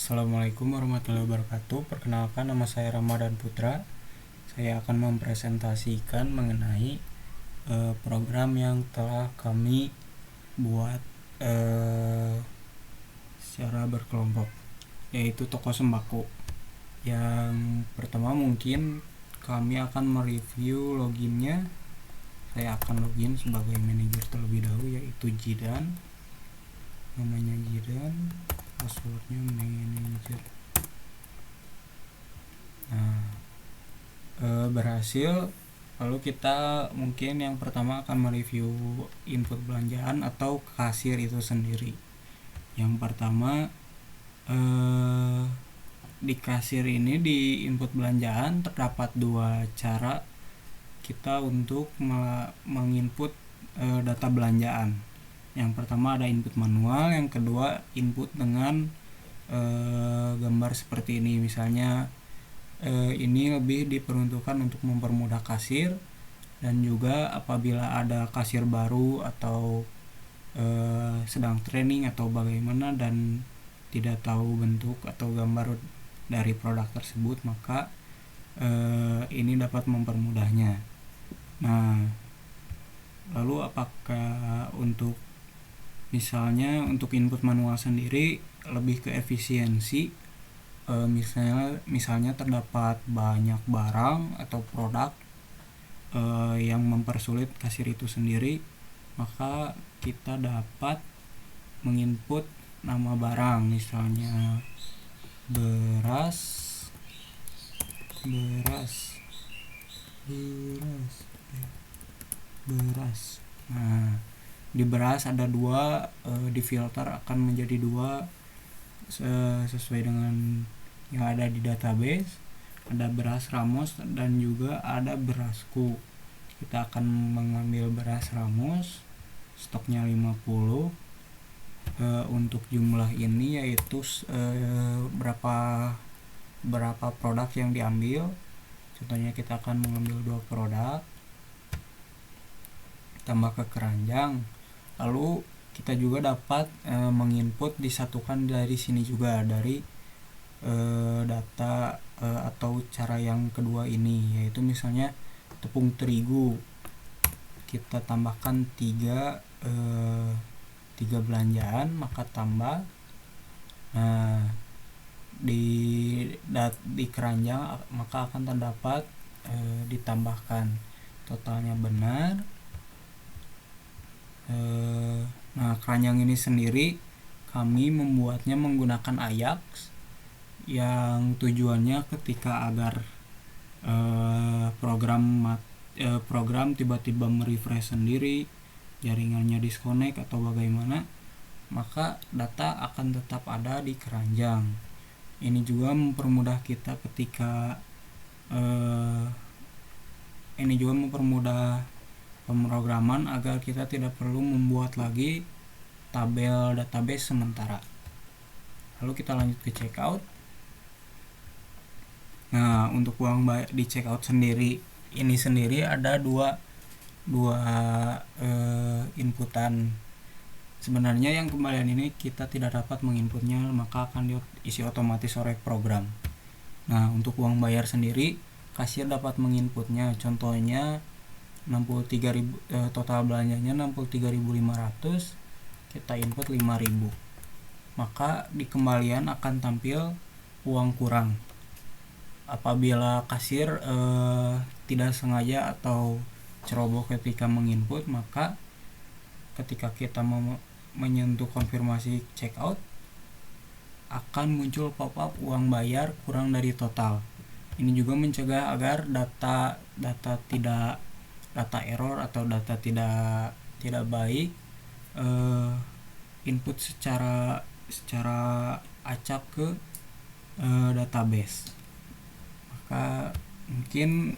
Assalamualaikum warahmatullahi wabarakatuh. Perkenalkan, nama saya Ramadan Putra. Saya akan mempresentasikan mengenai program yang telah kami buat secara berkelompok, yaitu toko sembako. Yang pertama mungkin kami akan mereview loginnya. Saya akan login sebagai manajer terlebih dahulu, yaitu Jidan. Namanya Jidan, passwordnya manager. Berhasil. Lalu kita mungkin yang pertama akan mereview input belanjaan atau kasir itu sendiri. Yang pertama, di kasir ini, di input belanjaan terdapat dua cara kita untuk menginput data belanjaan. Yang pertama ada input manual, yang kedua input dengan gambar seperti ini. Misalnya ini lebih diperuntukkan untuk mempermudah kasir, dan juga apabila ada kasir baru atau sedang training atau bagaimana dan tidak tahu bentuk atau gambar dari produk tersebut, maka ini dapat mempermudahnya. Nah, lalu apakah untuk misalnya untuk input manual sendiri lebih ke efisiensi, misalnya terdapat banyak barang atau produk yang mempersulit kasir itu sendiri, maka kita dapat menginput nama barang, misalnya beras. Nah, di beras ada dua, di filter akan menjadi dua sesuai dengan yang ada di database. Ada beras Ramos dan juga ada berasku. Kita akan mengambil beras Ramos, stoknya 50. Untuk jumlah ini yaitu berapa produk yang diambil. Contohnya kita akan mengambil 2 produk, tambah ke keranjang. Lalu kita juga dapat menginput, disatukan dari sini juga, dari data atau cara yang kedua ini, yaitu misalnya tepung terigu. Kita tambahkan 3 belanjaan, maka tambah. Nah, di keranjang maka akan terdapat ditambahkan. Totalnya benar. Nah, keranjang ini sendiri kami membuatnya menggunakan Ajax, yang tujuannya ketika agar program tiba-tiba merefresh sendiri, jaringannya disconnect atau bagaimana, maka data akan tetap ada di keranjang. Ini juga mempermudah kita ketika pemrograman agar kita tidak perlu membuat lagi tabel database sementara. Lalu kita lanjut ke checkout. Nah, untuk uang di checkout sendiri ini sendiri ada dua inputan. Sebenarnya yang kembalian ini kita tidak dapat menginputnya, maka akan diisi otomatis oleh program. Nah, untuk uang bayar sendiri kasir dapat menginputnya. Contohnya 63.000, total belanjanya 63.500, kita input 5.000, maka di kembalian akan tampil uang kurang. Apabila kasir tidak sengaja atau ceroboh ketika menginput, maka ketika kita menyentuh konfirmasi checkout akan muncul pop-up uang bayar kurang dari total. Ini juga mencegah agar data error atau data tidak baik input secara acak ke database. Maka mungkin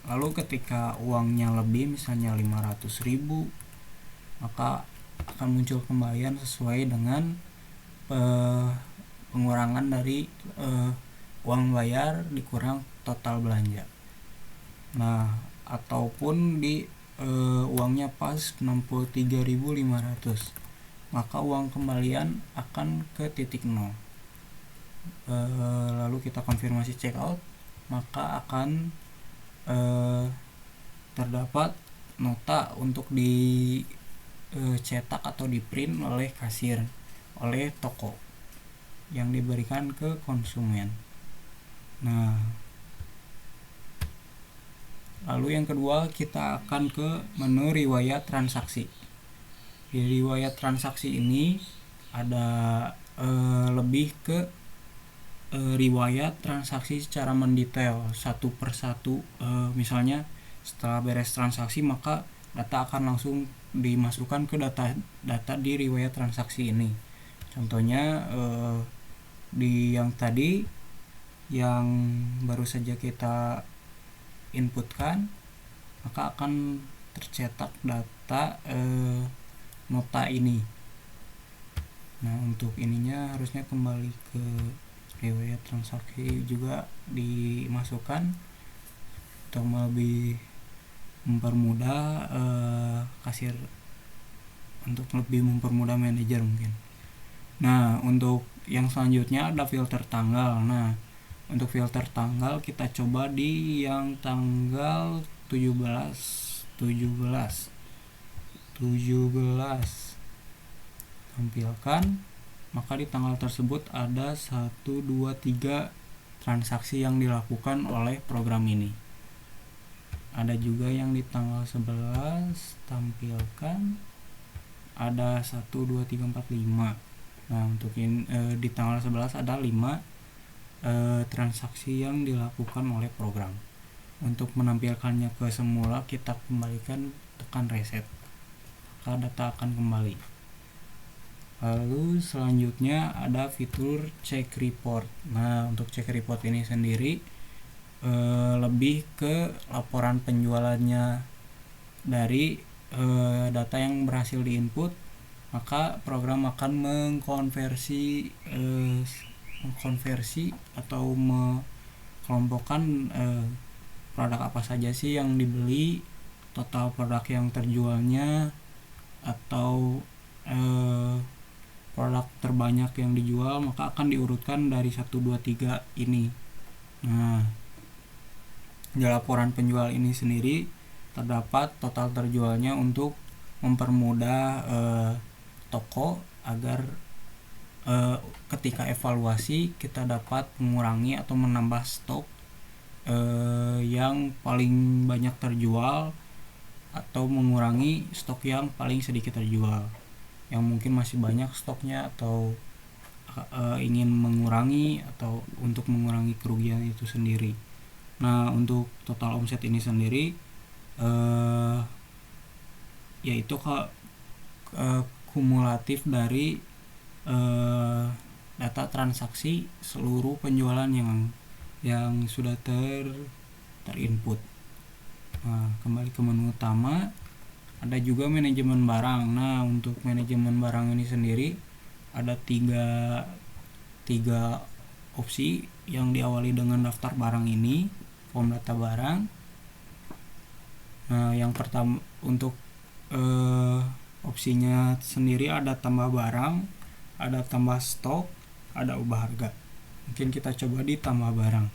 lalu ketika uangnya lebih, misalnya 500.000, maka akan muncul kembalian sesuai dengan pengurangan dari uang bayar dikurang total belanja. Nah, ataupun di uangnya pas 63.500, maka uang kembalian akan ke titik 0. lalu kita konfirmasi checkout, maka akan terdapat nota untuk dicetak atau di print oleh kasir, oleh toko yang diberikan ke konsumen. Nah, lalu yang kedua kita akan ke menu riwayat transaksi. Di riwayat transaksi ini ada lebih ke riwayat transaksi secara mendetail satu persatu. Misalnya setelah beres transaksi maka data akan langsung dimasukkan ke data di riwayat transaksi ini. Contohnya di yang tadi yang baru saja kita inputkan, maka akan tercetak data nota ini. Nah, untuk ininya harusnya kembali ke riwayat transaksi juga dimasukkan untuk lebih mempermudah kasir, untuk lebih mempermudah manajer mungkin. Nah, untuk yang selanjutnya ada filter tanggal. Nah, untuk filter tanggal kita coba di yang tanggal 17 tampilkan, maka di tanggal tersebut ada 1, 2, 3 transaksi yang dilakukan oleh program ini. Ada juga yang di tanggal 11 tampilkan ada 1, 2, 3, 4, 5. Nah, untuk di tanggal 11 ada 5 transaksi yang dilakukan oleh program. Untuk menampilkannya ke semula, kita kembalikan, tekan reset, maka data akan kembali. Lalu selanjutnya ada fitur check report. Nah, untuk check report ini sendiri lebih ke laporan penjualannya dari data yang berhasil diinput, maka program akan mengkonversi atau mengelompokkan produk apa saja sih yang dibeli, total produk yang terjualnya, atau produk terbanyak yang dijual, maka akan diurutkan dari 1, 2, 3 ini. Nah, di laporan penjual ini sendiri terdapat total terjualnya untuk mempermudah toko agar ketika evaluasi kita dapat mengurangi atau menambah stok yang paling banyak terjual, atau mengurangi stok yang paling sedikit terjual, yang mungkin masih banyak stoknya, atau ingin mengurangi atau untuk mengurangi kerugian itu sendiri. Nah, untuk total omset ini sendiri yaitu kumulatif dari data transaksi seluruh penjualan yang sudah terinput. Nah, kembali ke menu utama, ada juga manajemen barang. Nah, untuk manajemen barang ini sendiri ada tiga opsi yang diawali dengan daftar barang ini, form data barang. Nah, yang pertama untuk opsinya sendiri ada tambah barang, ada tambah stok, ada ubah harga. Mungkin kita coba di tambah barang.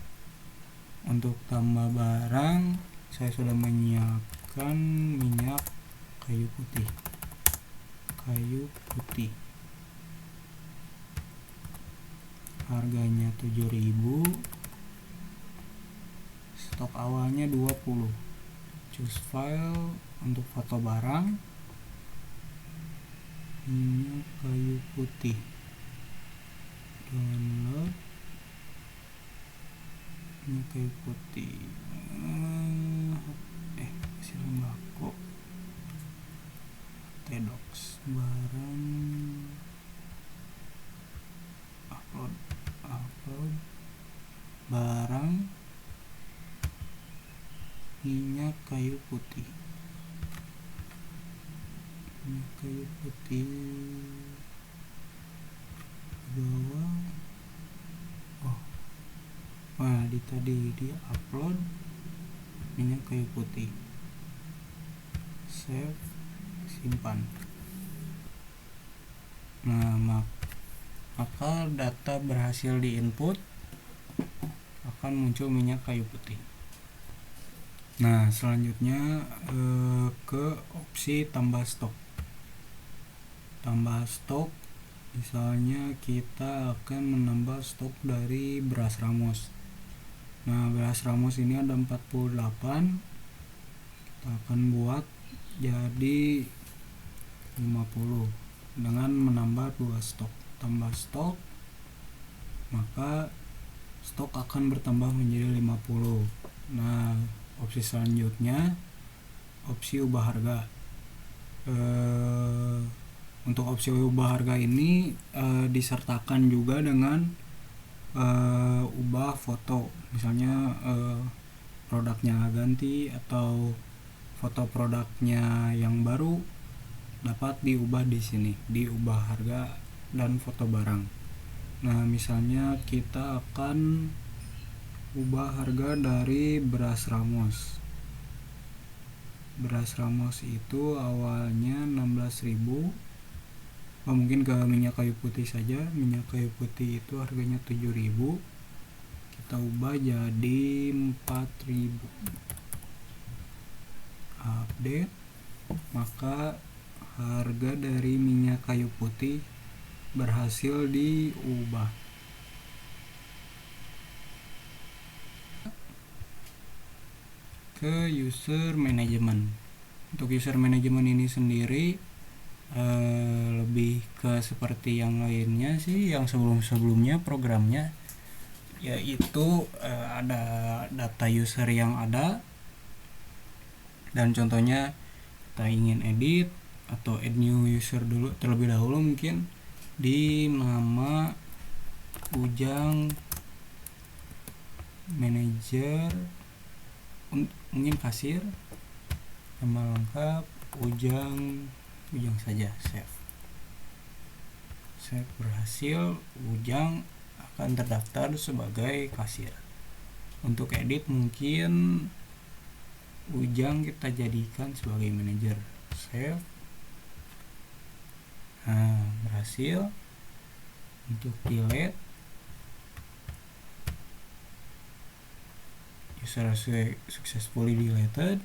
Untuk tambah barang, saya sudah menyiapkan minyak kayu putih. Harganya 7.000. Stok awalnya 20. Choose file untuk foto barang. Minyak kayu putih. Download minyak kayu putih. Hasil sembako. Tedox barang. Upload barang minyak kayu putih bawah. Tadi di upload minyak kayu putih, save, simpan. Nah, maka data berhasil diinput akan muncul minyak kayu putih. Nah, selanjutnya ke opsi tambah stok. Tambah stok, misalnya kita akan menambah stok dari beras ramos. Nah, beras ramos ini ada 48, kita akan buat jadi 50 dengan menambah 2 stok. Tambah stok, maka stok akan bertambah menjadi 50. Nah, opsi selanjutnya opsi ubah harga. Untuk opsi ubah harga ini disertakan juga dengan ubah foto, misalnya produknya ganti atau foto produknya yang baru dapat diubah di sini, diubah harga dan foto barang. Nah, misalnya kita akan ubah harga dari beras ramos. Beras ramos itu awalnya 16.000. Mungkin ke minyak kayu putih saja. Minyak kayu putih itu harganya 7.000, kita ubah jadi 4.000. Update, maka harga dari minyak kayu putih berhasil diubah. Ke user management. Untuk user management ini sendiri lebih ke seperti yang lainnya sih, yang sebelum-sebelumnya programnya, yaitu ada data user yang ada, dan contohnya kita ingin edit atau add new user dulu terlebih dahulu, mungkin di nama Ujang manager, mungkin kasir, nama lengkap Ujang saja. Save berhasil, Ujang akan terdaftar sebagai kasir. Untuk edit mungkin Ujang kita jadikan sebagai manajer. Save. Nah, berhasil. Untuk delete, user successfully deleted,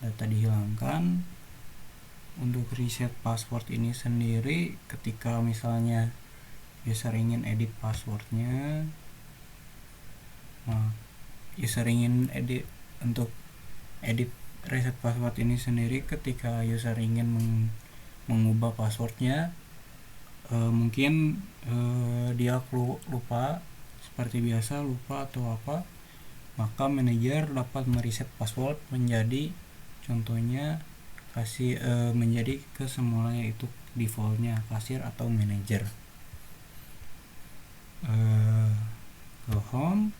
data dihilangkan. Untuk reset password ini sendiri, ketika misalnya user ingin edit passwordnya, user ingin edit, untuk edit reset password ini sendiri, ketika user ingin mengubah passwordnya, mungkin dia lupa, seperti biasa lupa atau apa, maka manajer dapat mereset password menjadi, contohnya menjadi ke semulanya itu defaultnya kasir atau manajer. Ke home,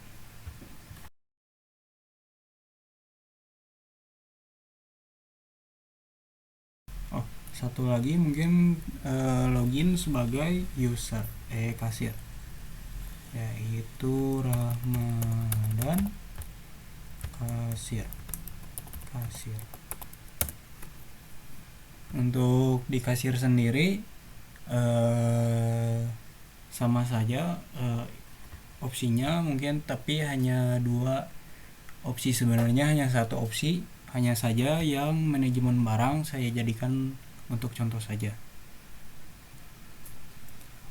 satu lagi mungkin login sebagai user kasir, yaitu Ramadan kasir. Untuk di kasir sendiri sama saja opsinya mungkin, tapi hanya 2 opsi sebenarnya, hanya 1 opsi, hanya saja yang manajemen barang saya jadikan untuk contoh saja.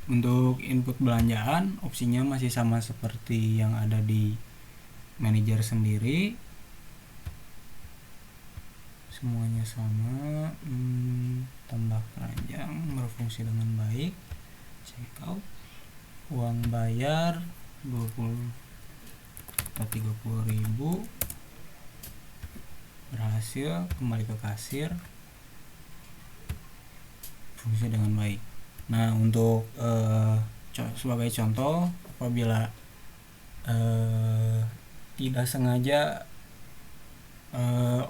Untuk input belanjaan opsinya masih sama seperti yang ada di manajer sendiri, semuanya sama. Tambah keranjang berfungsi dengan baik. Checkout, uang bayar 30.000 berhasil, kembali ke kasir, fungsi dengan baik. Nah, untuk sebagai contoh, apabila tidak sengaja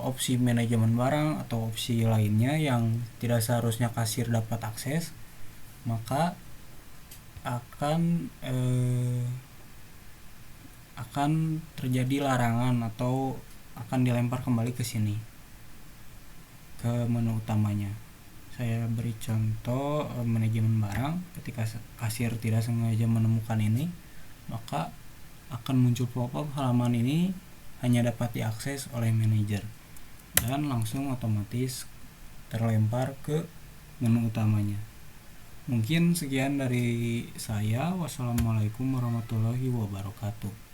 opsi manajemen barang atau opsi lainnya yang tidak seharusnya kasir dapat akses, maka akan terjadi larangan atau akan dilempar kembali ke sini, ke menu utamanya. Saya beri contoh manajemen barang. Ketika kasir tidak sengaja menemukan ini, maka akan muncul pop-up halaman ini hanya dapat diakses oleh manajer dan langsung otomatis terlempar ke menu utamanya. Mungkin sekian dari saya. Wassalamualaikum warahmatullahi wabarakatuh.